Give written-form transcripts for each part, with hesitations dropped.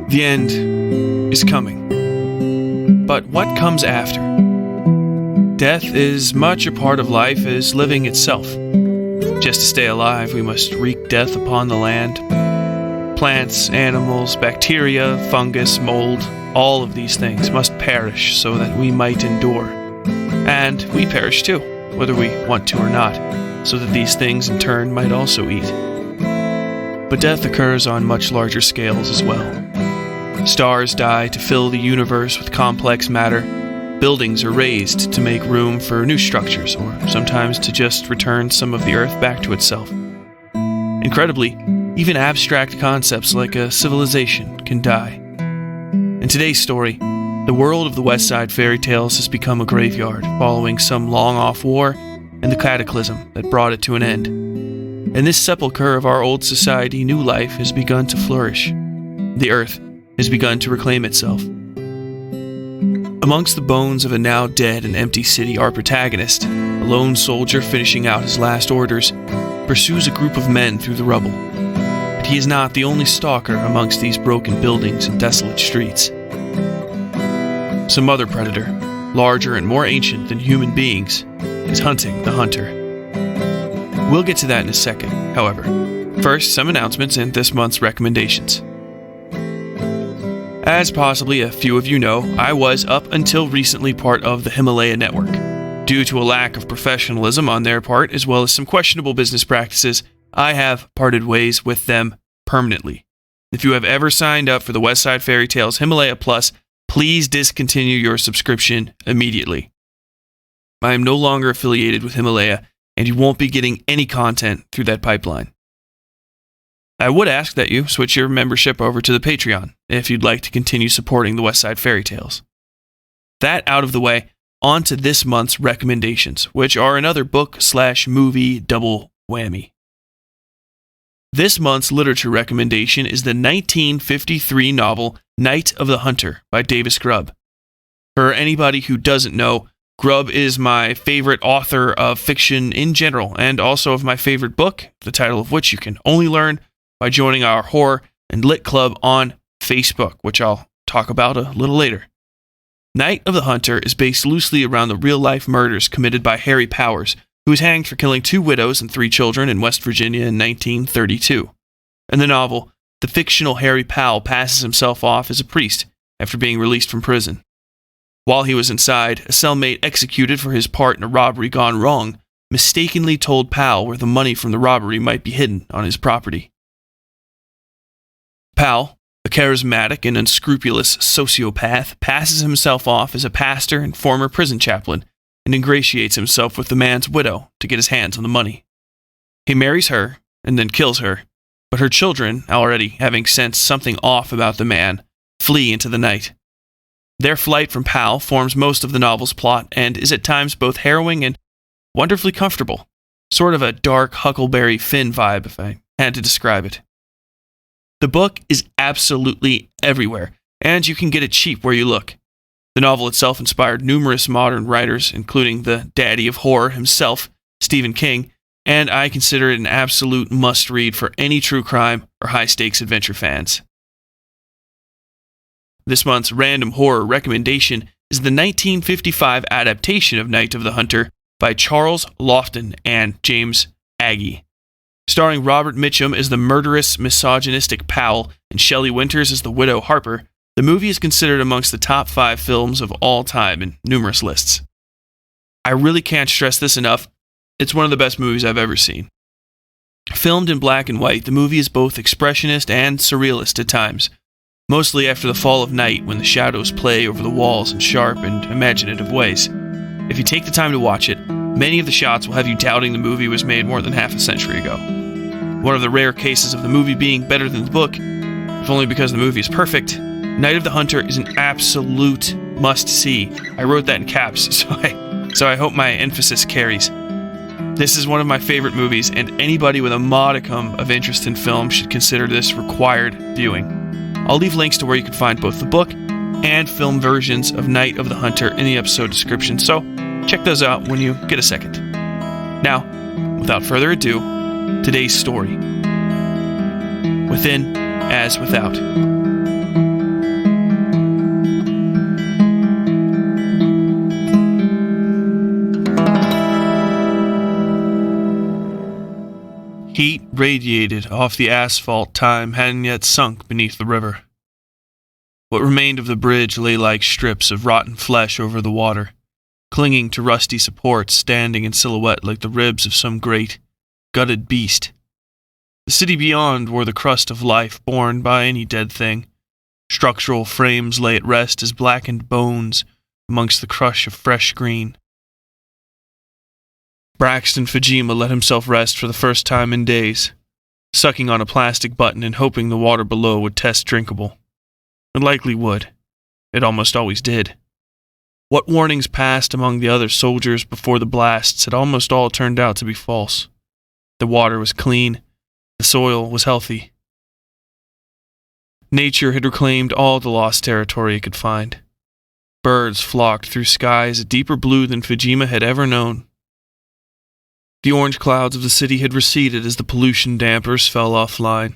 The end is coming. But what comes after? Death is much a part of life as living itself. Just to stay alive, we must wreak death upon the land. Plants, animals, bacteria, fungus, mold, all of these things must perish so that we might endure. And we perish too, whether we want to or not, so that these things in turn might also eat. But death occurs on much larger scales as well. Stars die to fill the universe with complex matter. Buildings are raised to make room for new structures, or sometimes to just return some of the Earth back to itself. Incredibly, even abstract concepts like a civilization can die. In today's story, the world of the Westside Fairytales has become a graveyard following some long-off war and the cataclysm that brought it to an end. In this sepulcher of our old society, new life has begun to flourish. The Earth has begun to reclaim itself. Amongst the bones of a now dead and empty city, our protagonist, a lone soldier finishing out his last orders, pursues a group of men through the rubble. But he is not the only stalker amongst these broken buildings and desolate streets. Some other predator, larger and more ancient than human beings, is hunting the hunter. We'll get to that in a second, however. First, some announcements and this month's recommendations. As possibly a few of you know, I was up until recently part of the Himalaya network. Due to a lack of professionalism on their part, as well as some questionable business practices, I have parted ways with them permanently. If you have ever signed up for the Westside Fairytales Himalaya Plus, please discontinue your subscription immediately. I am no longer affiliated with Himalaya, and you won't be getting any content through that pipeline. I would ask that you switch your membership over to the Patreon if you'd like to continue supporting the Westside Fairytales. That out of the way, on to this month's recommendations, which are another book/movie double whammy. This month's literature recommendation is the 1953 novel Night of the Hunter by Davis Grubb. For anybody who doesn't know, Grubb is my favorite author of fiction in general, and also of my favorite book, the title of which you can only learn by joining our horror and lit club on Facebook, which I'll talk about a little later. Night of the Hunter is based loosely around the real-life murders committed by Harry Powers, who was hanged for killing 2 widows and 3 children in West Virginia in 1932. In the novel, the fictional Harry Powell passes himself off as a priest after being released from prison. While he was inside, a cellmate executed for his part in a robbery gone wrong mistakenly told Powell where the money from the robbery might be hidden on his property. Powell, a charismatic and unscrupulous sociopath, passes himself off as a pastor and former prison chaplain and ingratiates himself with the man's widow to get his hands on the money. He marries her and then kills her, but her children, already having sensed something off about the man, flee into the night. Their flight from Powell forms most of the novel's plot and is at times both harrowing and wonderfully comfortable, sort of a dark Huckleberry Finn vibe if I had to describe it. The book is absolutely everywhere, and you can get it cheap where you look. The novel itself inspired numerous modern writers, including the daddy of horror himself, Stephen King, and I consider it an absolute must-read for any true crime or high-stakes adventure fans. This month's random horror recommendation is the 1955 adaptation of Night of the Hunter by Charles Laughton and James Agee. Starring Robert Mitchum as the murderous, misogynistic Powell and Shelley Winters as the widow Harper, the movie is considered amongst the top 5 films of all time in numerous lists. I really can't stress this enough. It's one of the best movies I've ever seen. Filmed in black and white, the movie is both expressionist and surrealist at times, mostly after the fall of night when the shadows play over the walls in sharp and imaginative ways. If you take the time to watch it, many of the shots will have you doubting the movie was made more than half a century ago. One of the rare cases of the movie being better than the book, if only because the movie is perfect, Night of the Hunter is an absolute must-see. I wrote that in caps, so I hope my emphasis carries. This is one of my favorite movies, and anybody with a modicum of interest in film should consider this required viewing. I'll leave links to where you can find both the book and film versions of Night of the Hunter in the episode description, so check those out when you get a second. Now, without further ado, today's story. Within as Without. Heat radiated off the asphalt time hadn't yet sunk beneath the river. What remained of the bridge lay like strips of rotten flesh over the water, clinging to rusty supports standing in silhouette like the ribs of some great, gutted beast. The city beyond wore the crust of life borne by any dead thing. Structural frames lay at rest as blackened bones amongst the crush of fresh green. Braxton Fujima let himself rest for the first time in days, sucking on a plastic button and hoping the water below would test drinkable. It likely would. It almost always did. What warnings passed among the other soldiers before the blasts had almost all turned out to be false. The water was clean. The soil was healthy. Nature had reclaimed all the lost territory it could find. Birds flocked through skies a deeper blue than Fujima had ever known. The orange clouds of the city had receded as the pollution dampers fell offline,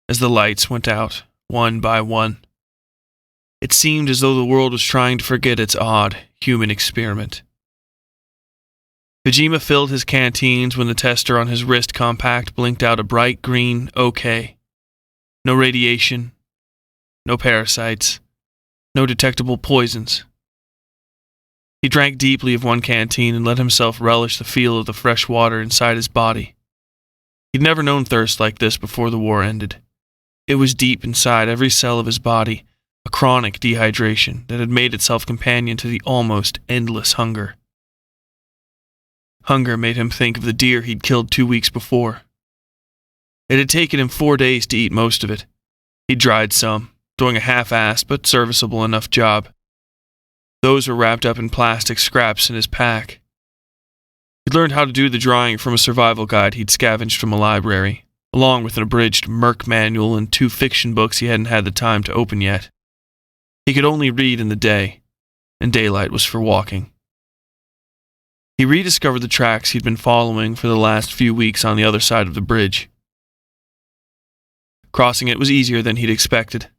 as the lights went out, one by one. It seemed as though the world was trying to forget its odd, human experiment. Fujima filled his canteens when the tester on his wrist compact blinked out a bright green OK. No radiation, no parasites, no detectable poisons. He drank deeply of one canteen and let himself relish the feel of the fresh water inside his body. He'd never known thirst like this before the war ended. It was deep inside every cell of his body, a chronic dehydration that had made itself companion to the almost endless hunger. Hunger made him think of the deer he'd killed 2 weeks before. It had taken him 4 days to eat most of it. He'd dried some, doing a half-assed but serviceable enough job. Those were wrapped up in plastic scraps in his pack. He'd learned how to do the drying from a survival guide he'd scavenged from a library, along with an abridged Merc manual and 2 fiction books he hadn't had the time to open yet. He could only read in the day, and daylight was for walking. He rediscovered the tracks he'd been following for the last few weeks on the other side of the bridge. Crossing it was easier than he'd expected.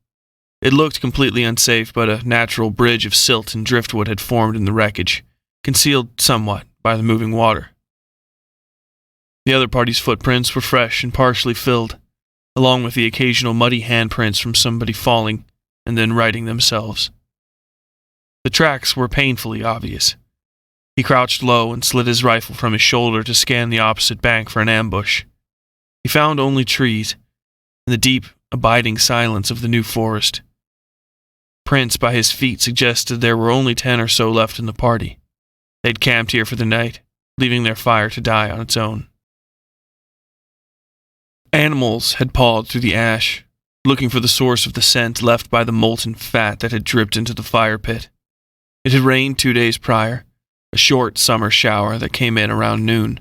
It looked completely unsafe, but a natural bridge of silt and driftwood had formed in the wreckage, concealed somewhat by the moving water. The other party's footprints were fresh and partially filled, along with the occasional muddy handprints from somebody falling and then righting themselves. The tracks were painfully obvious. He crouched low and slid his rifle from his shoulder to scan the opposite bank for an ambush. He found only trees and the deep, abiding silence of the new forest. Prints by his feet suggested there were only 10 or so left in the party. They'd camped here for the night, leaving their fire to die on its own. Animals had pawed through the ash, looking for the source of the scent left by the molten fat that had dripped into the fire pit. It had rained 2 days prior, a short summer shower that came in around noon,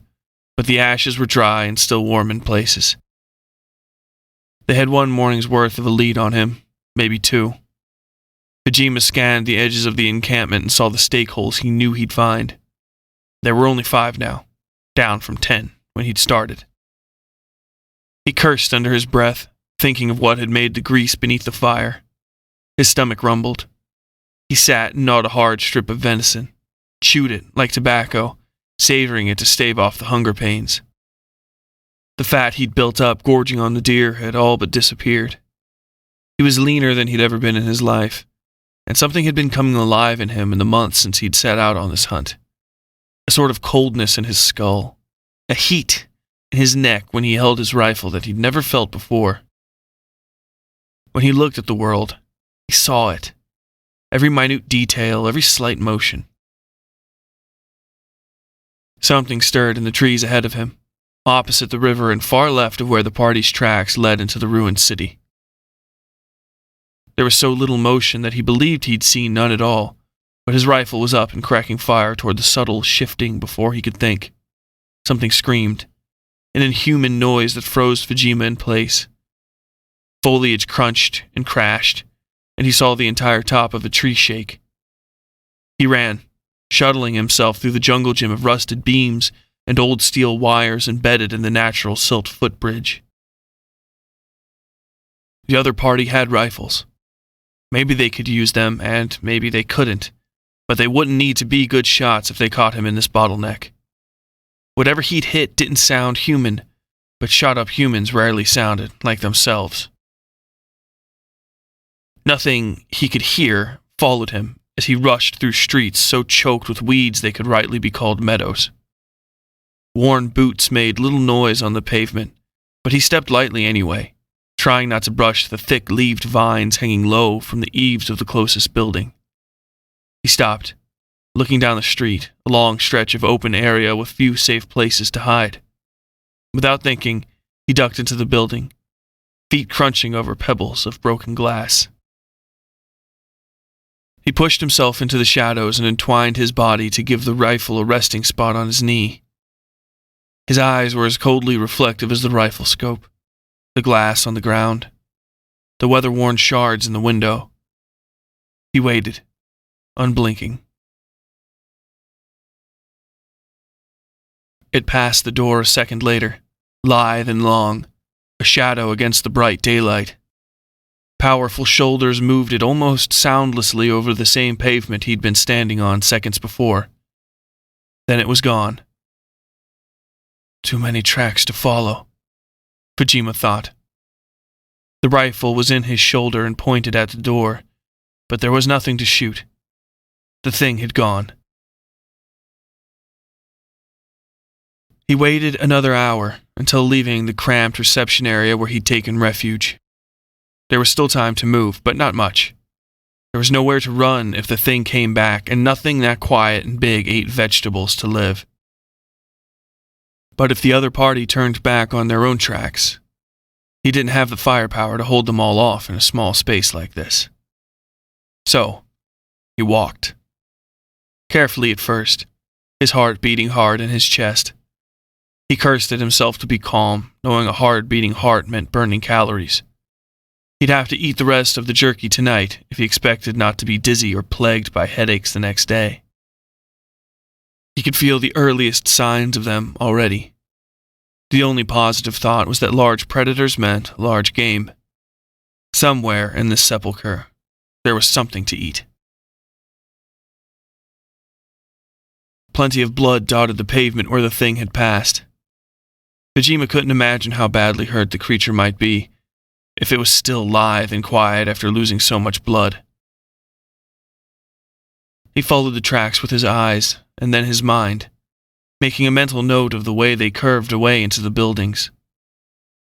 but the ashes were dry and still warm in places. They had 1 morning's worth of a lead on him, maybe 2. Fujima scanned the edges of the encampment and saw the stake holes he knew he'd find. There were only 5 now, down from 10 when he'd started. He cursed under his breath, thinking of what had made the grease beneath the fire. His stomach rumbled. He sat and gnawed a hard strip of venison, chewed it like tobacco, savoring it to stave off the hunger pains. The fat he'd built up gorging on the deer had all but disappeared. He was leaner than he'd ever been in his life, and something had been coming alive in him in the months since he'd set out on this hunt. A sort of coldness in his skull, a heat in his neck when he held his rifle that he'd never felt before. When he looked at the world, he saw it. Every minute detail, every slight motion. Something stirred in the trees ahead of him, opposite the river and far left of where the party's tracks led into the ruined city. There was so little motion that he believed he'd seen none at all, but his rifle was up and cracking fire toward the subtle shifting before he could think. Something screamed, an inhuman noise that froze Fujima in place. Foliage crunched and crashed, and he saw the entire top of a tree shake. He ran, shuttling himself through the jungle gym of rusted beams and old steel wires embedded in the natural silt footbridge. The other party had rifles. Maybe they could use them, and maybe they couldn't, but they wouldn't need to be good shots if they caught him in this bottleneck. Whatever he'd hit didn't sound human, but shot-up humans rarely sounded like themselves. Nothing he could hear followed him as he rushed through streets so choked with weeds they could rightly be called meadows. Worn boots made little noise on the pavement, but he stepped lightly anyway, trying not to brush the thick-leaved vines hanging low from the eaves of the closest building. He stopped, looking down the street, a long stretch of open area with few safe places to hide. Without thinking, he ducked into the building, feet crunching over pebbles of broken glass. He pushed himself into the shadows and entwined his body to give the rifle a resting spot on his knee. His eyes were as coldly reflective as the rifle scope, the glass on the ground, the weather-worn shards in the window. He waited, unblinking. It passed the door a second later, lithe and long, a shadow against the bright daylight. Powerful shoulders moved it almost soundlessly over the same pavement he'd been standing on seconds before. Then it was gone. Too many tracks to follow, Fujima thought. The rifle was in his shoulder and pointed at the door, but there was nothing to shoot. The thing had gone. He waited another hour until leaving the cramped reception area where he'd taken refuge. There was still time to move, but not much. There was nowhere to run if the thing came back, and nothing that quiet and big ate vegetables to live. But if the other party turned back on their own tracks, he didn't have the firepower to hold them all off in a small space like this. So, he walked. Carefully at first, his heart beating hard in his chest. He cursed at himself to be calm, knowing a hard-beating heart meant burning calories. He'd have to eat the rest of the jerky tonight if he expected not to be dizzy or plagued by headaches the next day. He could feel the earliest signs of them already. The only positive thought was that large predators meant large game. Somewhere in this sepulchre, there was something to eat. Plenty of blood dotted the pavement where the thing had passed. Fujima couldn't imagine how badly hurt the creature might be, if it was still lithe and quiet after losing so much blood. He followed the tracks with his eyes, and then his mind, making a mental note of the way they curved away into the buildings.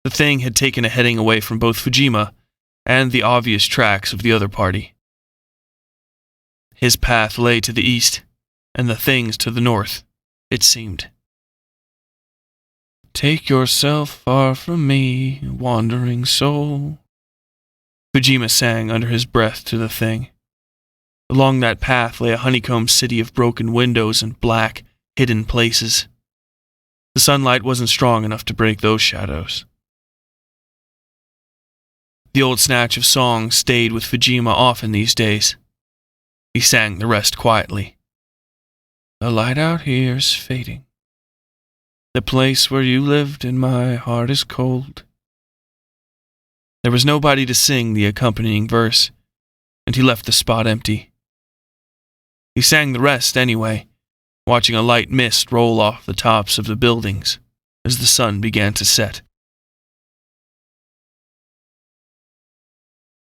The thing had taken a heading away from both Fujima and the obvious tracks of the other party. His path lay to the east, and the thing's to the north, it seemed. Take yourself far from me, wandering soul, Fujima sang under his breath to the thing. Along that path lay a honeycomb city of broken windows and black, hidden places. The sunlight wasn't strong enough to break those shadows. The old snatch of song stayed with Fujima often these days. He sang the rest quietly. The light out here's fading. The place where you lived in my heart is cold. There was nobody to sing the accompanying verse, and he left the spot empty. He sang the rest anyway, watching a light mist roll off the tops of the buildings as the sun began to set.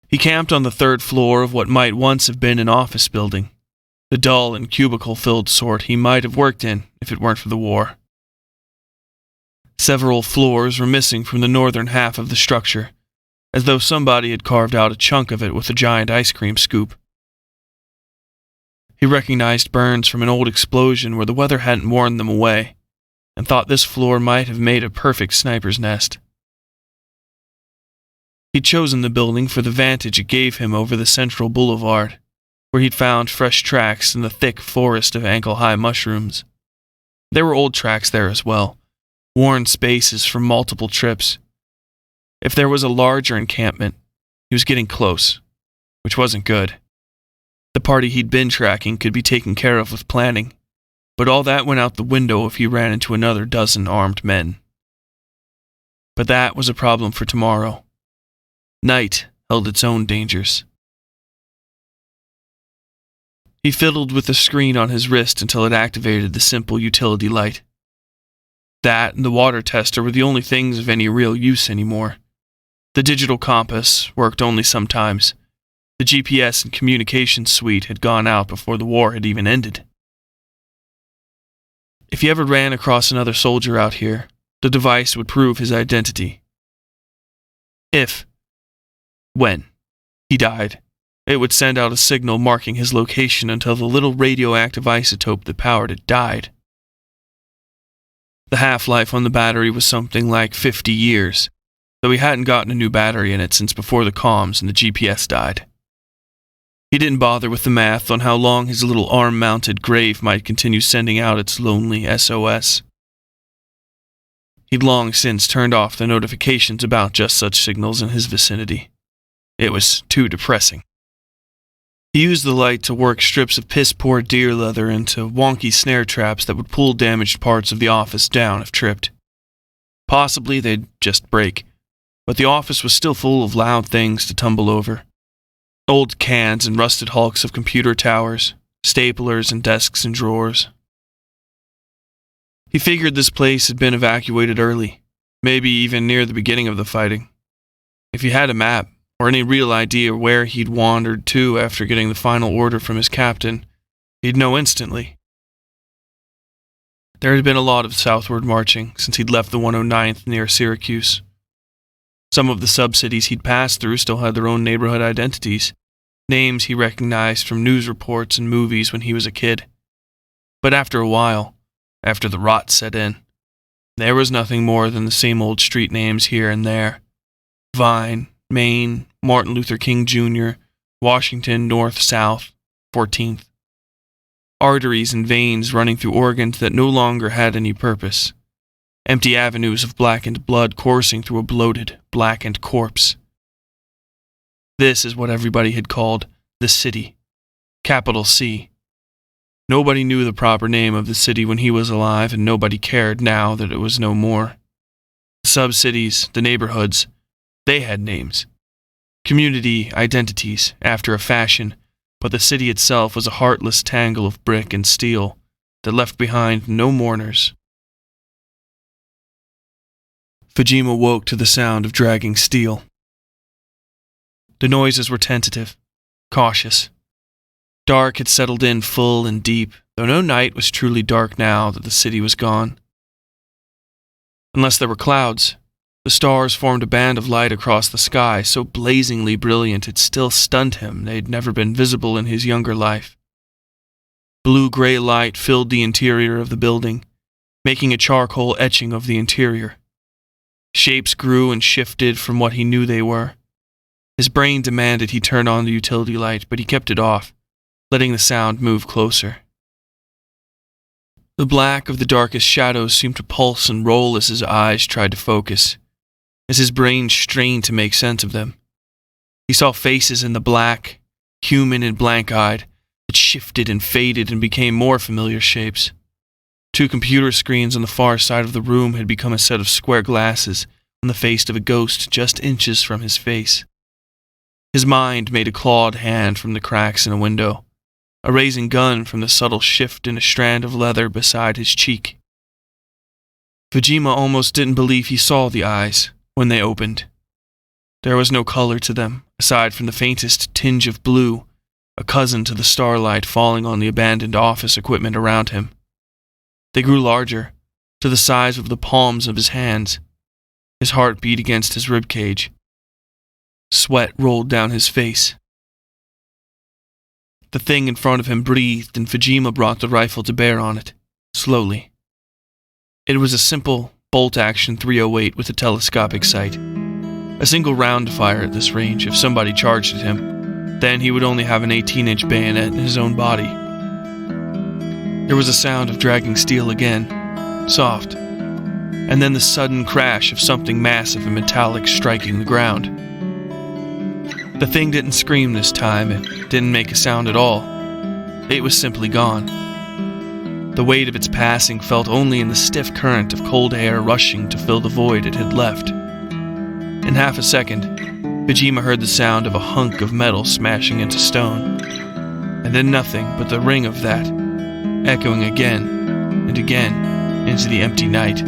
He camped on the third floor of what might once have been an office building, the dull and cubicle-filled sort he might have worked in if it weren't for the war. Several floors were missing from the northern half of the structure, as though somebody had carved out a chunk of it with a giant ice cream scoop. He recognized burns from an old explosion where the weather hadn't worn them away, and thought this floor might have made a perfect sniper's nest. He'd chosen the building for the vantage it gave him over the central boulevard, where he'd found fresh tracks in the thick forest of ankle-high mushrooms. There were old tracks there as well, worn spaces from multiple trips. If there was a larger encampment, he was getting close, which wasn't good. The party he'd been tracking could be taken care of with planning, but all that went out the window if he ran into another dozen armed men. But that was a problem for tomorrow. Night held its own dangers. He fiddled with the screen on his wrist until it activated the simple utility light. That and the water tester were the only things of any real use anymore. The digital compass worked only sometimes. The GPS and communications suite had gone out before the war had even ended. If he ever ran across another soldier out here, the device would prove his identity. When he died, it would send out a signal marking his location until the little radioactive isotope that powered it died. The half-life on the battery was something like 50 years, though he hadn't gotten a new battery in it since before the comms and the GPS died. He didn't bother with the math on how long his little arm-mounted grave might continue sending out its lonely SOS. He'd long since turned off the notifications about just such signals in his vicinity. It was too depressing. He used the light to work strips of piss-poor deer leather into wonky snare traps that would pull damaged parts of the office down if tripped. Possibly they'd just break, but the office was still full of loud things to tumble over. Old cans and rusted hulks of computer towers, staplers and desks and drawers. He figured this place had been evacuated early, maybe even near the beginning of the fighting. If he had a map, or any real idea where he'd wandered to after getting the final order from his captain, he'd know instantly. There had been a lot of southward marching since he'd left the 109th near Syracuse. Some of the sub-cities he'd passed through still had their own neighborhood identities, names he recognized from news reports and movies when he was a kid. But after a while, after the rot set in, there was nothing more than the same old street names here and there. Vine, Maine, Martin Luther King Jr., Washington, North, South, 14th. Arteries and veins running through organs that no longer had any purpose. Empty avenues of blackened blood coursing through a bloated, blackened corpse. This is what everybody had called the city. Capital C. Nobody knew the proper name of the city when he was alive, and nobody cared now that it was no more. The sub-cities, the neighborhoods, they had names. Community identities, after a fashion, but the city itself was a heartless tangle of brick and steel that left behind no mourners. Fujima woke to the sound of dragging steel. The noises were tentative, cautious. Dark had settled in full and deep, though no night was truly dark now that the city was gone. Unless there were clouds, the stars formed a band of light across the sky, so blazingly brilliant it still stunned him they'd never been visible in his younger life. Blue-gray light filled the interior of the building, making a charcoal etching of the interior. Shapes grew and shifted from what he knew they were. His brain demanded he turn on the utility light, but he kept it off, letting the sound move closer. The black of the darkest shadows seemed to pulse and roll as his eyes tried to focus, as his brain strained to make sense of them. He saw faces in the black, human and blank-eyed, that shifted and faded and became more familiar shapes. 2 computer screens on the far side of the room had become a set of square glasses on the face of a ghost just inches from his face. His mind made a clawed hand from the cracks in a window, a raising gun from the subtle shift in a strand of leather beside his cheek. Fujima almost didn't believe he saw the eyes when they opened. There was no color to them, aside from the faintest tinge of blue, a cousin to the starlight falling on the abandoned office equipment around him. They grew larger, to the size of the palms of his hands. His heart beat against his ribcage. Sweat rolled down his face. The thing in front of him breathed, and Fujima brought the rifle to bear on it, slowly. It was a simple bolt-action .308 with a telescopic sight. A single round to fire at this range if somebody charged at him. Then he would only have an 18-inch bayonet in his own body. There was a sound of dragging steel again, soft, and then the sudden crash of something massive and metallic striking the ground. The thing didn't scream this time, it didn't make a sound at all. It was simply gone. The weight of its passing felt only in the stiff current of cold air rushing to fill the void it had left. In half a second, Fujima heard the sound of a hunk of metal smashing into stone, and then nothing but the ring of that, echoing again and again into the empty night.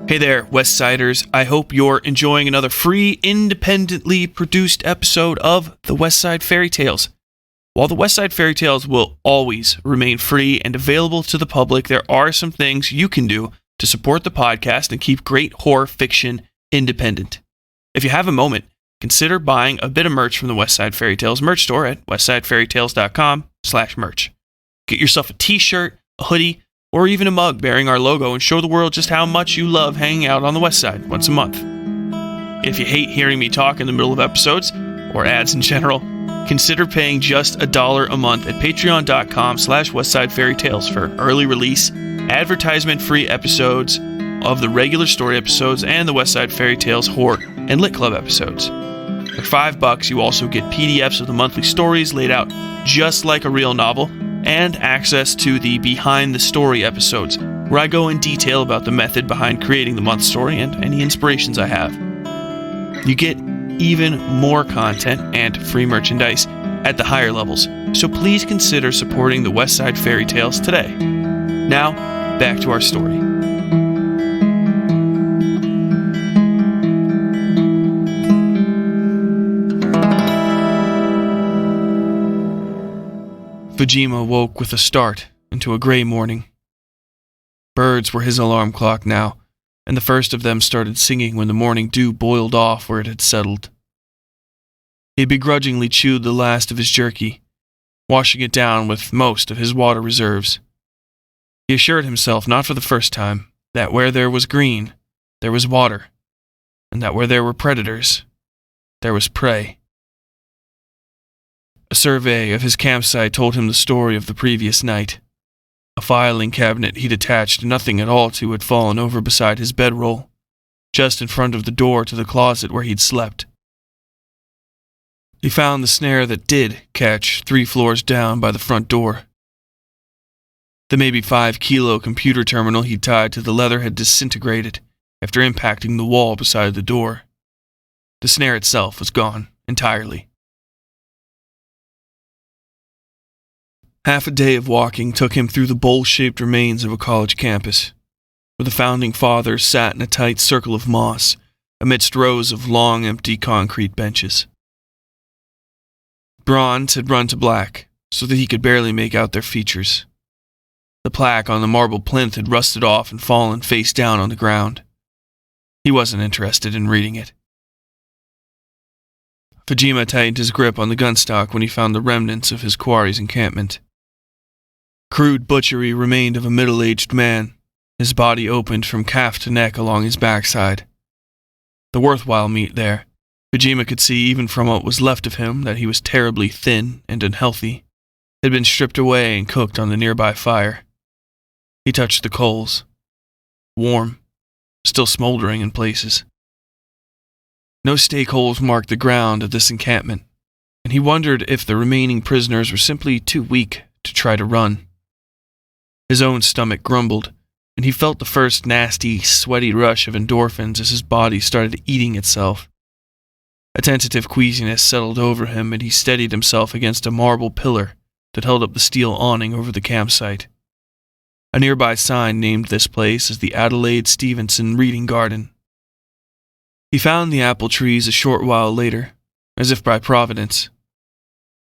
Hey there, Westsiders. I hope you're enjoying another free, independently produced episode of the Westside Fairytales. While the Westside Fairytales will always remain free and available to the public, there are some things you can do to support the podcast and keep great horror fiction independent. If you have a moment, consider buying a bit of merch from the Westside Fairytales merch store at westsidefairytales.com/merch. Get yourself a t-shirt, a hoodie, or even a mug bearing our logo and show the world just how much you love hanging out on the West Side once a month. If you hate hearing me talk in the middle of episodes, or ads in general, consider paying just $1 a month at patreon.com/westsidefairytales for early release, advertisement-free episodes of the regular story episodes and the Westside Fairytales horror and lit club episodes. For $5, you also get PDFs of the monthly stories laid out just like a real novel, and access to the Behind the Story episodes, where I go in detail about the method behind creating the month story and any inspirations I have. You get even more content and free merchandise at the higher levels, so please consider supporting the Westside Fairytales today. Now, back to our story. Fujima woke with a start into a gray morning. Birds were his alarm clock now, and the first of them started singing when the morning dew boiled off where it had settled. He begrudgingly chewed the last of his jerky, washing it down with most of his water reserves. He assured himself, not for the first time, that where there was green, there was water, and that where there were predators, there was prey. A survey of his campsite told him the story of the previous night. A filing cabinet he'd attached nothing at all to had fallen over beside his bedroll, just in front of the door to the closet where he'd slept. He found the snare that did catch 3 floors down by the front door. The maybe 5-kilo computer terminal he'd tied to the leather had disintegrated after impacting the wall beside the door. The snare itself was gone entirely. Half a day of walking took him through the bowl-shaped remains of a college campus, where the founding fathers sat in a tight circle of moss amidst rows of long, empty concrete benches. Bronze had run to black, so that he could barely make out their features. The plaque on the marble plinth had rusted off and fallen face down on the ground. He wasn't interested in reading it. Fujima tightened his grip on the gunstock when he found the remnants of his quarry's encampment. Crude butchery remained of a middle-aged man, his body opened from calf to neck along his backside. The worthwhile meat there, Fujima could see even from what was left of him that he was terribly thin and unhealthy, had been stripped away and cooked on the nearby fire. He touched the coals. Warm, still smoldering in places. No stake holes marked the ground of this encampment, and he wondered if the remaining prisoners were simply too weak to try to run. His own stomach grumbled, and he felt the first nasty, sweaty rush of endorphins as his body started eating itself. A tentative queasiness settled over him, and he steadied himself against a marble pillar that held up the steel awning over the campsite. A nearby sign named this place as the Adelaide Stevenson Reading Garden. He found the apple trees a short while later, as if by providence.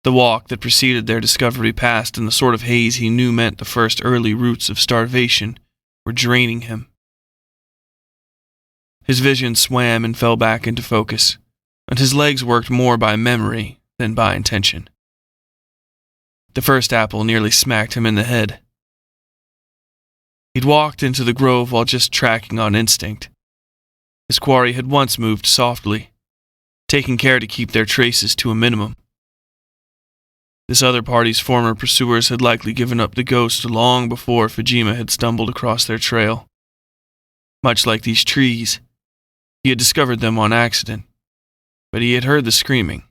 The walk that preceded their discovery passed in the sort of haze he knew meant the first early roots of starvation were draining him. His vision swam and fell back into focus, and his legs worked more by memory than by intention. The first apple nearly smacked him in the head. He'd walked into the grove while just tracking on instinct. His quarry had once moved softly, taking care to keep their traces to a minimum. This other party's former pursuers had likely given up the ghost long before Fujima had stumbled across their trail. Much like these trees, he had discovered them on accident, but he had heard the screaming,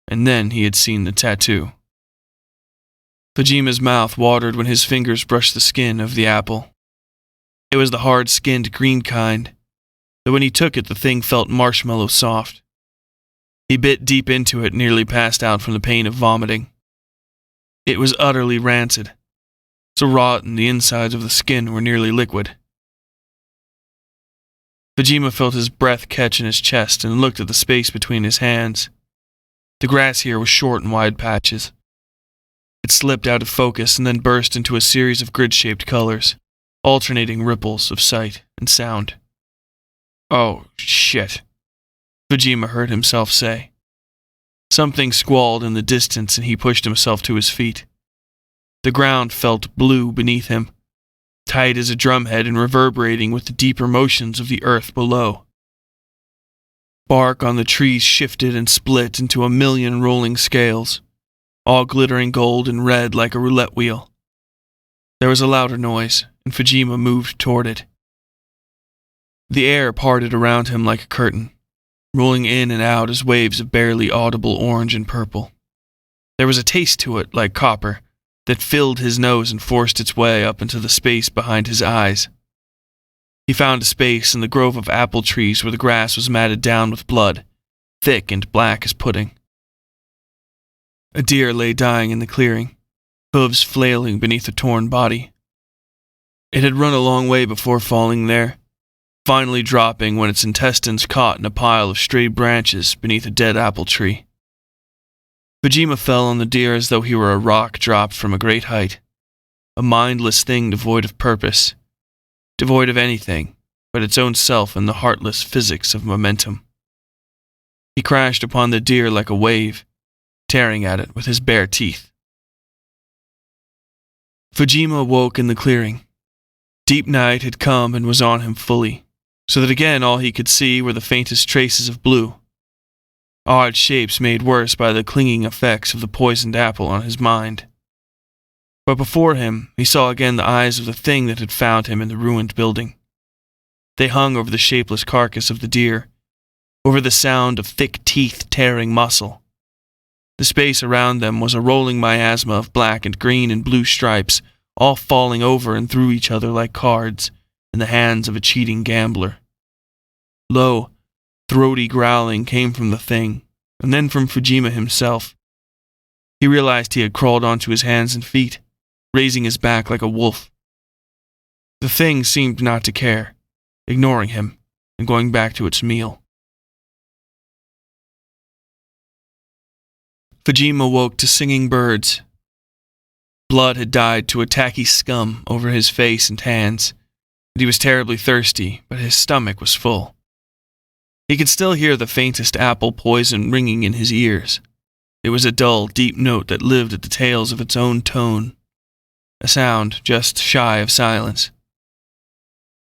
and then he had seen the tattoo. Fujima's mouth watered when his fingers brushed the skin of the apple. It was the hard-skinned green kind, though when he took it the thing felt marshmallow soft. He bit deep into it, nearly passed out from the pain of vomiting. It was utterly rancid, so rotten the insides of the skin were nearly liquid. Fujima felt his breath catch in his chest and looked at the space between his hands. The grass here was short and wide patches. It slipped out of focus and then burst into a series of grid-shaped colors, alternating ripples of sight and sound. "Oh, shit," Fujima heard himself say. Something squalled in the distance and he pushed himself to his feet. The ground felt blue beneath him, tight as a drumhead and reverberating with the deeper motions of the earth below. Bark on the trees shifted and split into a million rolling scales, all glittering gold and red like a roulette wheel. There was a louder noise, and Fujima moved toward it. The air parted around him like a curtain, rolling in and out as waves of barely audible orange and purple. There was a taste to it like copper, that filled his nose and forced its way up into the space behind his eyes. He found a space in the grove of apple trees where the grass was matted down with blood, thick and black as pudding. A deer lay dying in the clearing, hooves flailing beneath a torn body. It had run a long way before falling there, finally dropping when its intestines caught in a pile of stray branches beneath a dead apple tree. Fujima fell on the deer as though he were a rock dropped from a great height, a mindless thing devoid of purpose, devoid of anything but its own self and the heartless physics of momentum. He crashed upon the deer like a wave, tearing at it with his bare teeth. Fujima woke in the clearing. Deep night had come and was on him fully, so that again all he could see were the faintest traces of blue, odd shapes made worse by the clinging effects of the poisoned apple on his mind. But before him, he saw again the eyes of the thing that had found him in the ruined building. They hung over the shapeless carcass of the deer, over the sound of thick teeth tearing muscle. The space around them was a rolling miasma of black and green and blue stripes, all falling over and through each other like cards in the hands of a cheating gambler. Low, throaty growling came from the thing, and then from Fujima himself. He realized he had crawled onto his hands and feet, raising his back like a wolf. The thing seemed not to care, ignoring him and going back to its meal. Fujima woke to singing birds. Blood had dyed to a tacky scum over his face and hands, and he was terribly thirsty, but his stomach was full. He could still hear the faintest apple poison ringing in his ears. It was a dull, deep note that lived at the tails of its own tone, a sound just shy of silence.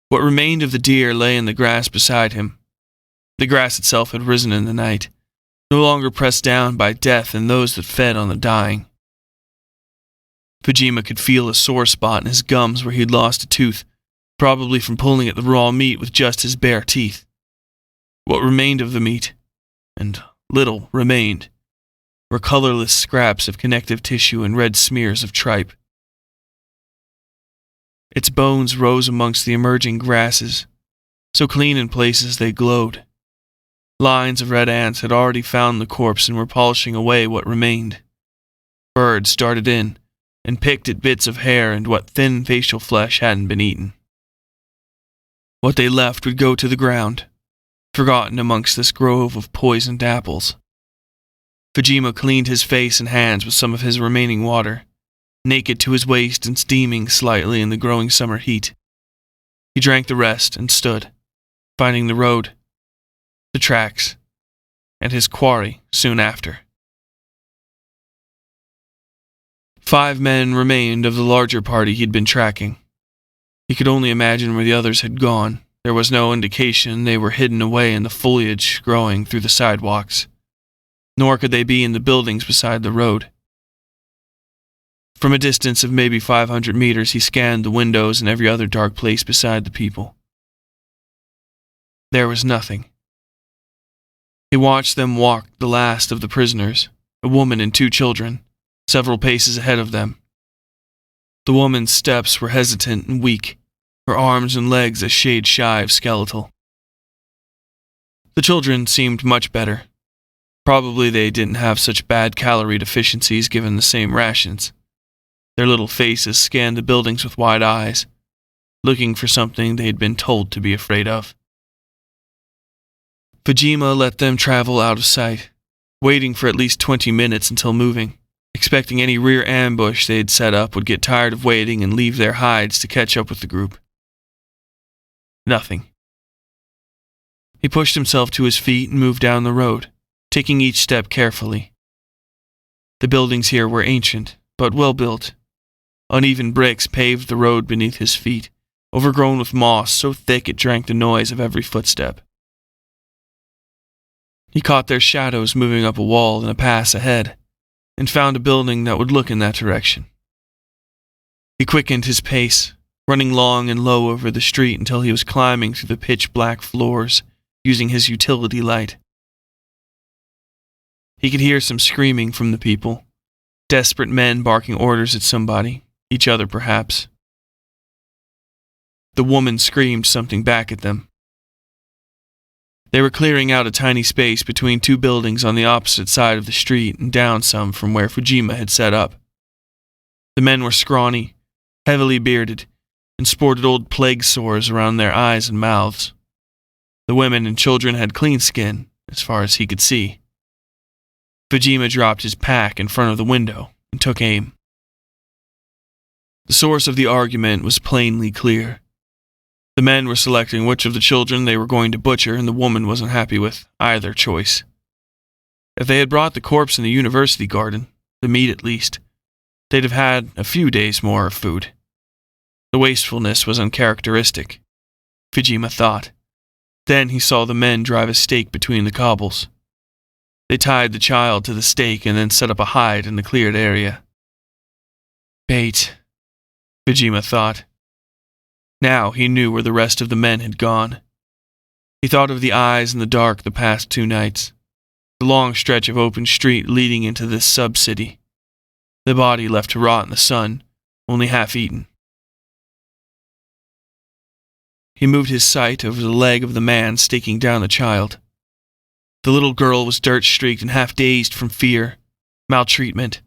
What remained of the deer lay in the grass beside him. The grass itself had risen in the night, no longer pressed down by death and those that fed on the dying. Fujima could feel a sore spot in his gums where he'd lost a tooth, probably from pulling at the raw meat with just his bare teeth. What remained of the meat, and little remained, were colorless scraps of connective tissue and red smears of tripe. Its bones rose amongst the emerging grasses, so clean in places they glowed. Lines of red ants had already found the corpse and were polishing away what remained. Birds darted in and picked at bits of hair and what thin facial flesh hadn't been eaten. What they left would go to the ground, forgotten amongst this grove of poisoned apples. Fujima cleaned his face and hands with some of his remaining water, naked to his waist and steaming slightly in the growing summer heat. He drank the rest and stood, finding the road, the tracks, and his quarry soon after. 5 men remained of the larger party he'd been tracking. He could only imagine where the others had gone. There was no indication they were hidden away in the foliage growing through the sidewalks, nor could they be in the buildings beside the road. From a distance of maybe 500 meters, he scanned the windows and every other dark place beside the people. There was nothing. He watched them walk the last of the prisoners, a woman and 2 children, several paces ahead of them. The woman's steps were hesitant and weak, her arms and legs a shade shy of skeletal. The children seemed much better. Probably they didn't have such bad calorie deficiencies given the same rations. Their little faces scanned the buildings with wide eyes, looking for something they had been told to be afraid of. Fujima let them travel out of sight, waiting for at least 20 minutes until moving, expecting any rear ambush they'd set up would get tired of waiting and leave their hides to catch up with the group. Nothing. He pushed himself to his feet and moved down the road, taking each step carefully. The buildings here were ancient, but well built. Uneven bricks paved the road beneath his feet, overgrown with moss so thick it drank the noise of every footstep. He caught their shadows moving up a wall in a pass ahead, and found a building that would look in that direction. He quickened his pace, running long and low over the street until he was climbing through the pitch-black floors, using his utility light. He could hear some screaming from the people, desperate men barking orders at somebody, each other perhaps. The woman screamed something back at them. They were clearing out a tiny space between two buildings on the opposite side of the street and down some from where Fujima had set up. The men were scrawny, heavily bearded, and sported old plague sores around their eyes and mouths. The women and children had clean skin, as far as he could see. Fujima dropped his pack in front of the window and took aim. The source of the argument was plainly clear. The men were selecting which of the children they were going to butcher, and the woman wasn't happy with either choice. If they had brought the corpse in the university garden, the meat at least, they'd have had a few days more of food. The wastefulness was uncharacteristic, Fujima thought. Then he saw the men drive a stake between the cobbles. They tied the child to the stake and then set up a hide in the cleared area. Bait, Fujima thought. Now he knew where the rest of the men had gone. He thought of the eyes in the dark the past 2 nights, the long stretch of open street leading into this sub-city, the body left to rot in the sun, only half eaten. He moved his sight over the leg of the man staking down the child. The little girl was dirt-streaked and half-dazed from fear, maltreatment,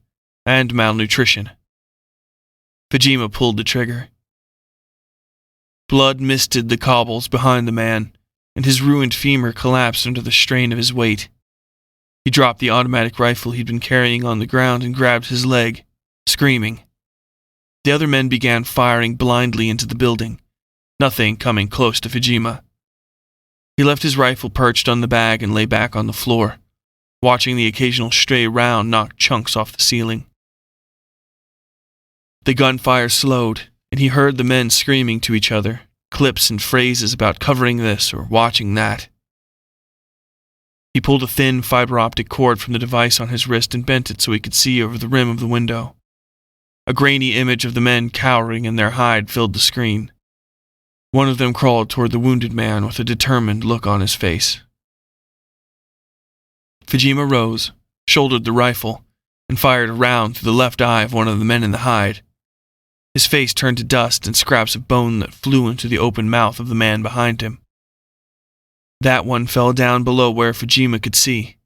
and malnutrition. Fujima pulled the trigger. Blood misted the cobbles behind the man, and his ruined femur collapsed under the strain of his weight. He dropped the automatic rifle he'd been carrying on the ground and grabbed his leg, screaming. The other men began firing blindly into the building, nothing coming close to Fujima. He left his rifle perched on the bag and lay back on the floor, watching the occasional stray round knock chunks off the ceiling. The gunfire slowed, and he heard the men screaming to each other, clips and phrases about covering this or watching that. He pulled a thin fiber-optic cord from the device on his wrist and bent it so he could see over the rim of the window. A grainy image of the men cowering in their hide filled the screen. One of them crawled toward the wounded man with a determined look on his face. Fujima rose, shouldered the rifle, and fired a round through the left eye of one of the men in the hide. His face turned to dust and scraps of bone that flew into the open mouth of the man behind him. That one fell down below where Fujima could see.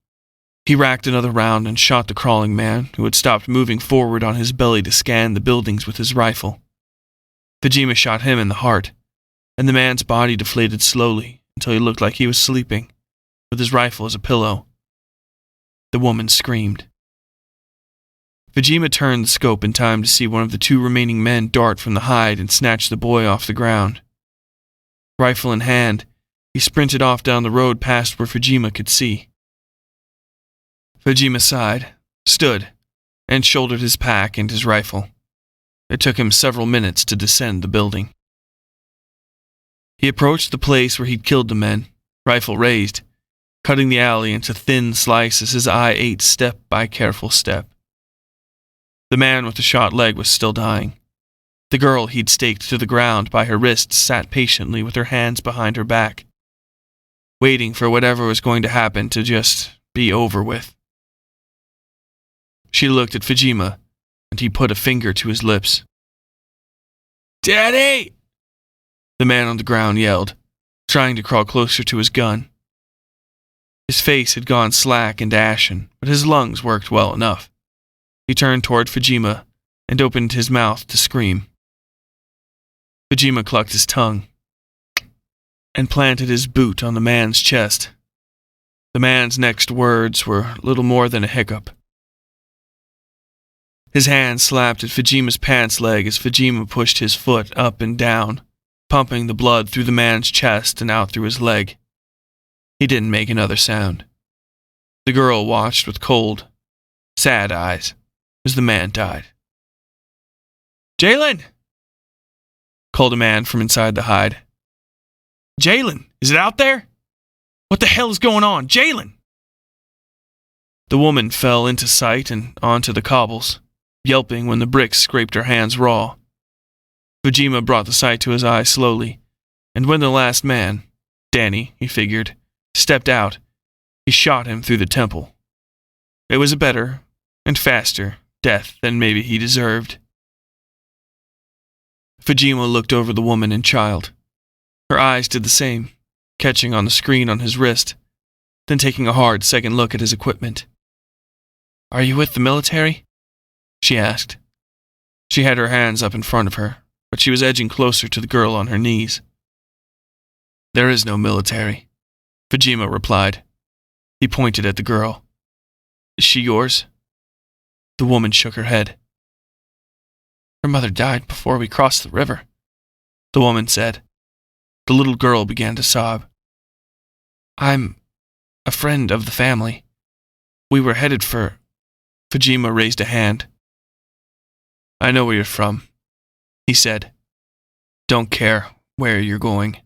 He racked another round and shot the crawling man, who had stopped moving forward on his belly to scan the buildings with his rifle. Fujima shot him in the heart, and the man's body deflated slowly until he looked like he was sleeping, with his rifle as a pillow. The woman screamed. Fujima turned the scope in time to see one of the 2 remaining men dart from the hide and snatch the boy off the ground. Rifle in hand, he sprinted off down the road past where Fujima could see. Fujima sighed, stood, and shouldered his pack and his rifle. It took him several minutes to descend the building. He approached the place where he'd killed the men, rifle raised, cutting the alley into thin slices, his eye ate step by careful step. The man with the shot leg was still dying. The girl he'd staked to the ground by her wrists sat patiently with her hands behind her back, waiting for whatever was going to happen to just be over with. She looked at Fujima, and he put a finger to his lips. "Daddy!" The man on the ground yelled, trying to crawl closer to his gun. His face had gone slack and ashen, but his lungs worked well enough. He turned toward Fujima and opened his mouth to scream. Fujima clucked his tongue and planted his boot on the man's chest. The man's next words were little more than a hiccup. His hand slapped at Fujima's pants leg as Fujima pushed his foot up and down, pumping the blood through the man's chest and out through his leg. He didn't make another sound. The girl watched with cold, sad eyes as the man died. "Jalen!" called a man from inside the hide. "Jalen, is it out there? What the hell is going on? Jalen!" The woman fell into sight and onto the cobbles, yelping when the bricks scraped her hands raw. Fujima brought the sight to his eyes slowly, and when the last man, Danny, he figured, stepped out, he shot him through the temple. It was a better and faster death than maybe he deserved. Fujima looked over the woman and child. Her eyes did the same, catching on the screen on his wrist, then taking a hard second look at his equipment. "Are you with the military?" she asked. She had her hands up in front of her, but she was edging closer to the girl on her knees. "There is no military," Fujima replied. He pointed at the girl. "Is she yours?" The woman shook her head. "Her mother died before we crossed the river," the woman said. The little girl began to sob. "I'm a friend of the family. We were headed for..." Fujima raised a hand. "I know where you're from," he said. "Don't care where you're going."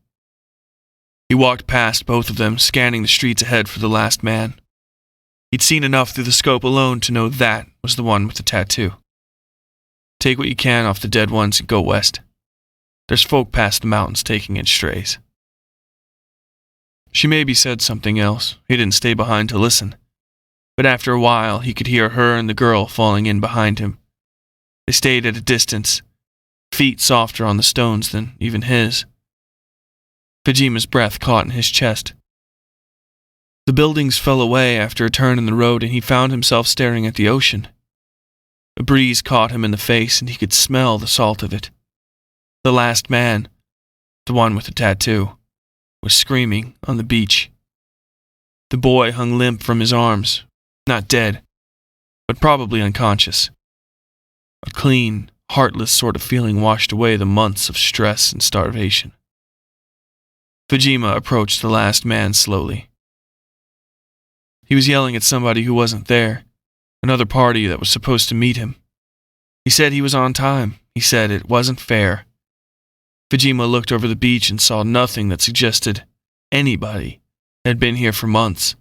He walked past both of them, scanning the streets ahead for the last man. He'd seen enough through the scope alone to know that was the one with the tattoo. "Take what you can off the dead ones and go west. There's folk past the mountains taking in strays." She maybe said something else. He didn't stay behind to listen. But after a while, he could hear her and the girl falling in behind him. They stayed at a distance, feet softer on the stones than even his. Fujima's breath caught in his chest. The buildings fell away after a turn in the road, and he found himself staring at the ocean. A breeze caught him in the face, and he could smell the salt of it. The last man, the one with the tattoo, was screaming on the beach. The boy hung limp from his arms, not dead, but probably unconscious. A clean, heartless sort of feeling washed away the months of stress and starvation. Fujima approached the last man slowly. He was yelling at somebody who wasn't there, another party that was supposed to meet him. He said he was on time. He said it wasn't fair. Fujima looked over the beach and saw nothing that suggested anybody had been here for months,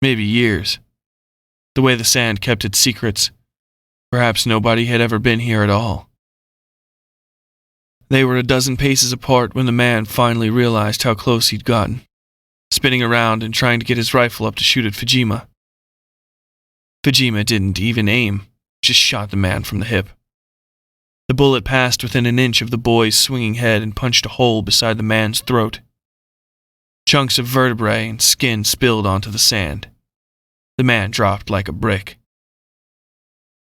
maybe years. The way the sand kept its secrets, perhaps nobody had ever been here at all. They were a dozen paces apart when the man finally realized how close he'd gotten, spinning around and trying to get his rifle up to shoot at Fujima. Fujima didn't even aim, just shot the man from the hip. The bullet passed within an inch of the boy's swinging head and punched a hole beside the man's throat. Chunks of vertebrae and skin spilled onto the sand. The man dropped like a brick.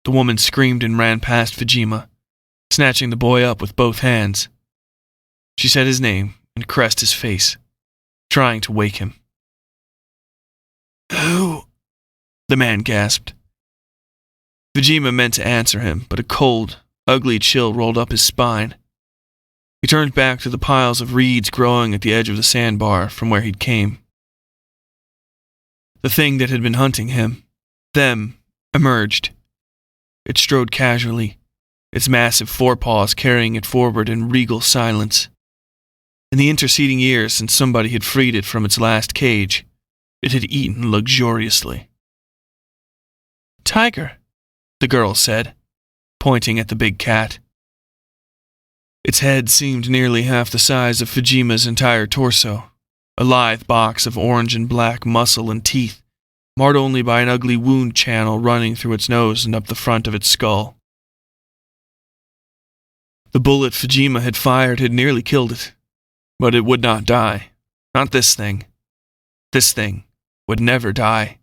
The woman screamed and ran past Fujima, snatching the boy up with both hands. She said his name and caressed his face, trying to wake him. "Who?" the man gasped. Fujima meant to answer him, but a cold, ugly chill rolled up his spine. He turned back to the piles of reeds growing at the edge of the sandbar from where he'd came. The thing that had been hunting him, them, emerged. It strode casually, its massive forepaws carrying it forward in regal silence. In the interceding years since somebody had freed it from its last cage, it had eaten luxuriously. "Tiger," the girl said, pointing at the big cat. Its head seemed nearly half the size of Fujima's entire torso, a lithe box of orange and black muscle and teeth, marred only by an ugly wound channel running through its nose and up the front of its skull. The bullet Fujima had fired had nearly killed it, but it would not die. Not this thing. This thing would never die.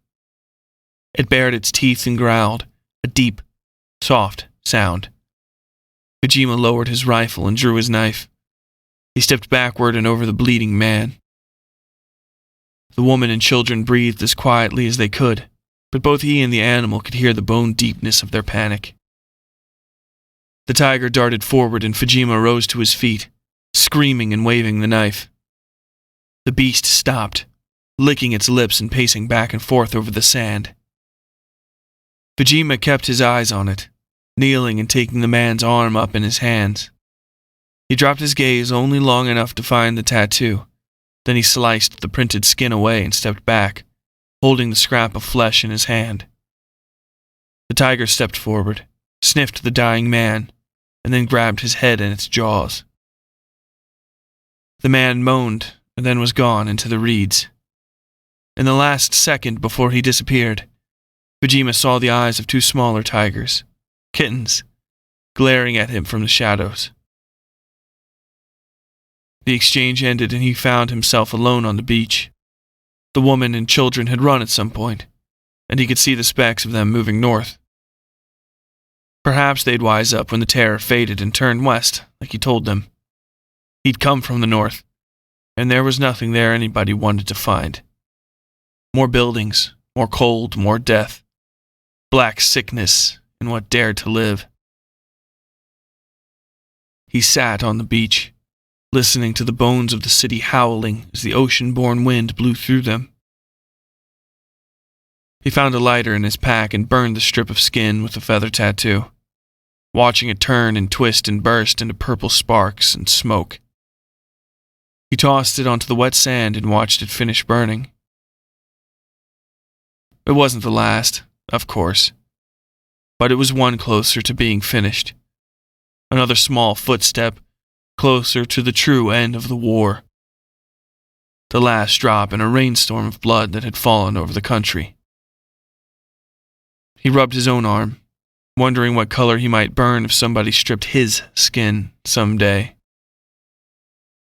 It bared its teeth and growled, a deep, soft sound. Fujima lowered his rifle and drew his knife. He stepped backward and over the bleeding man. The woman and children breathed as quietly as they could, but both he and the animal could hear the bone deepness of their panic. The tiger darted forward and Fujima rose to his feet, screaming and waving the knife. The beast stopped, licking its lips and pacing back and forth over the sand. Fujima kept his eyes on it, kneeling and taking the man's arm up in his hands. He dropped his gaze only long enough to find the tattoo. Then he sliced the printed skin away and stepped back, holding the scrap of flesh in his hand. The tiger stepped forward, sniffed the dying man, and then grabbed his head in its jaws. The man moaned and then was gone into the reeds. In the last second before he disappeared, Fujima saw the eyes of two smaller tigers, kittens, glaring at him from the shadows. The exchange ended and he found himself alone on the beach. The woman and children had run at some point, and he could see the specks of them moving north. Perhaps they'd wise up when the terror faded and turn west, like he told them. He'd come from the north, and there was nothing there anybody wanted to find. More buildings, more cold, more death, black sickness, and what dared to live. He sat on the beach, listening to the bones of the city howling as the ocean-born wind blew through them. He found a lighter in his pack and burned the strip of skin with the feather tattoo, watching it turn and twist and burst into purple sparks and smoke. He tossed it onto the wet sand and watched it finish burning. It wasn't the last, of course, but it was one closer to being finished. Another small footstep closer to the true end of the war. The last drop in a rainstorm of blood that had fallen over the country. He rubbed his own arm, wondering what color he might burn if somebody stripped his skin someday.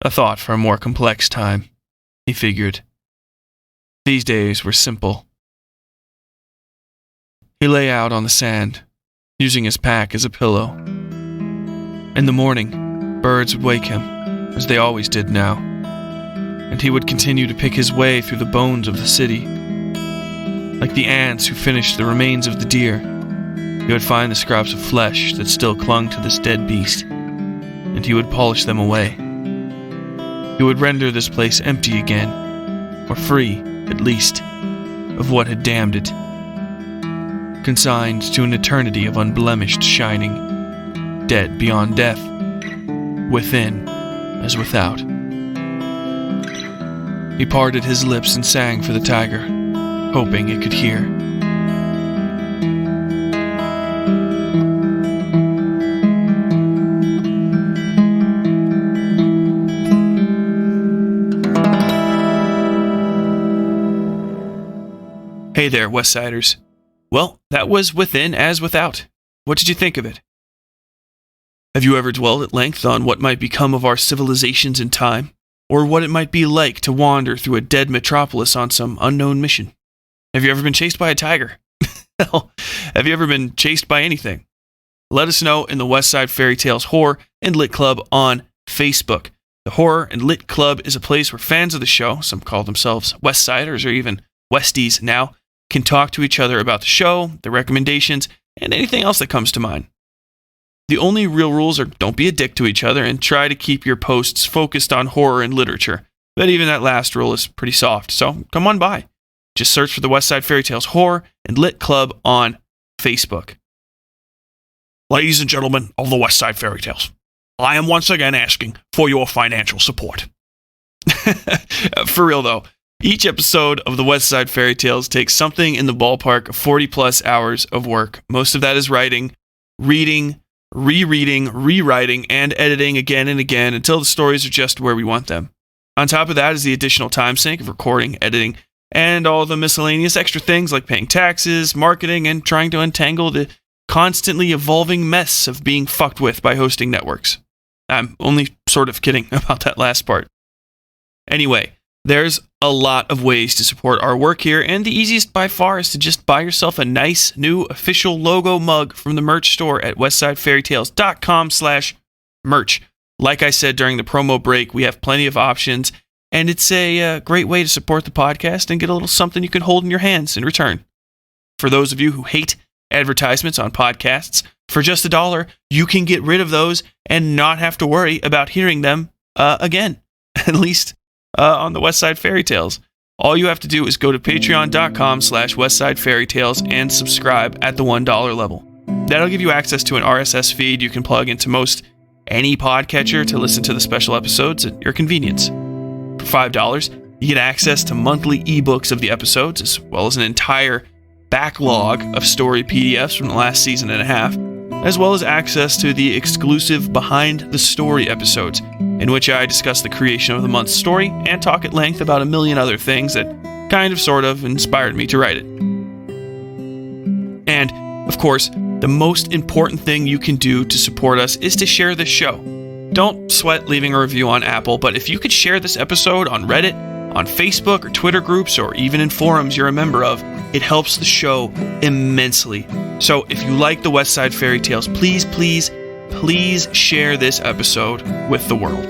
A thought for a more complex time, he figured. These days were simple. He lay out on the sand, using his pack as a pillow. In the morning, birds would wake him, as they always did now, and he would continue to pick his way through the bones of the city. Like the ants who finished the remains of the deer, he would find the scraps of flesh that still clung to this dead beast, and he would polish them away. He would render this place empty again, or free, at least, of what had damned it, consigned to an eternity of unblemished shining, dead beyond death, within as without. He parted his lips and sang for the tiger, hoping it could hear. Hey there, Westsiders. Well, that was Within as Without. What did you think of it? Have you ever dwelled at length on what might become of our civilizations in time, or what it might be like to wander through a dead metropolis on some unknown mission? Have you ever been chased by a tiger? Hell, have you ever been chased by anything? Let us know in the Westside Fairytales Horror and Lit Club on Facebook. The Horror and Lit Club is a place where fans of the show, some call themselves Westsiders or even Westies now, can talk to each other about the show, the recommendations, and anything else that comes to mind. The only real rules are don't be a dick to each other and try to keep your posts focused on horror and literature. But even that last rule is pretty soft, so come on by. Just search for the Westside Fairytales Horror and Lit Club on Facebook. Ladies and gentlemen of the Westside Fairytales, I am once again asking for your financial support. For real though, each episode of the Westside Fairytales takes something in the ballpark of 40 plus hours of work. Most of that is writing, reading, rereading, rewriting, and editing again and again until the stories are just where we want them. On top of that is the additional time sink of recording, editing, and all the miscellaneous extra things like paying taxes, marketing, and trying to untangle the constantly evolving mess of being fucked with by hosting networks. I'm only sort of kidding about that last part. Anyway, there's a lot of ways to support our work here, and the easiest by far is to just buy yourself a nice new official logo mug from the merch store at westsidefairytales.com/merch. Like I said during the promo break, we have plenty of options, and it's a great way to support the podcast and get a little something you can hold in your hands in return. For those of you who hate advertisements on podcasts, for just $1, you can get rid of those and not have to worry about hearing them again, at least on the Westside Fairytales. All you have to do is go to patreon.com/Westside Fairytales and subscribe at the $1 level. That'll give you access to an RSS feed you can plug into most any podcatcher to listen to the special episodes at your convenience. For $5, you get access to monthly ebooks of the episodes, as well as an entire backlog of story PDFs from the last season and a half, as well as access to the exclusive Behind the Story episodes, in which I discuss the creation of the month's story and talk at length about a million other things that kind of sort of inspired me to write it. And, of course, the most important thing you can do to support us is to share this show. Don't sweat leaving a review on Apple, but if you could share this episode on Reddit, on Facebook or Twitter groups, or even in forums you're a member of, it helps the show immensely. So if you like the Westside Fairytales, please share this episode with the world.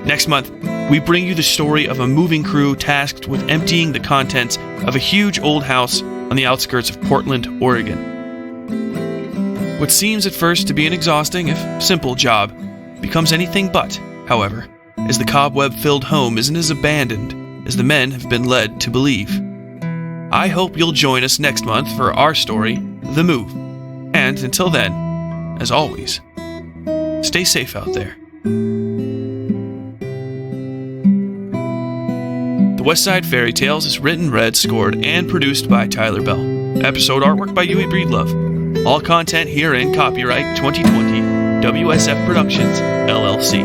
Next month, we bring you the story of a moving crew tasked with emptying the contents of a huge old house on the outskirts of Portland, Oregon. What seems at first to be an exhausting, if simple, job becomes anything but, however, as the cobweb-filled home isn't as abandoned as the men have been led to believe. I hope you'll join us next month for our story, The Move. And until then, as always, stay safe out there. The Westside Fairytales is written, read, scored, and produced by Tyler Bell. Episode artwork by Yui Breedlove. All content herein copyright 2020 WSF Productions, LLC.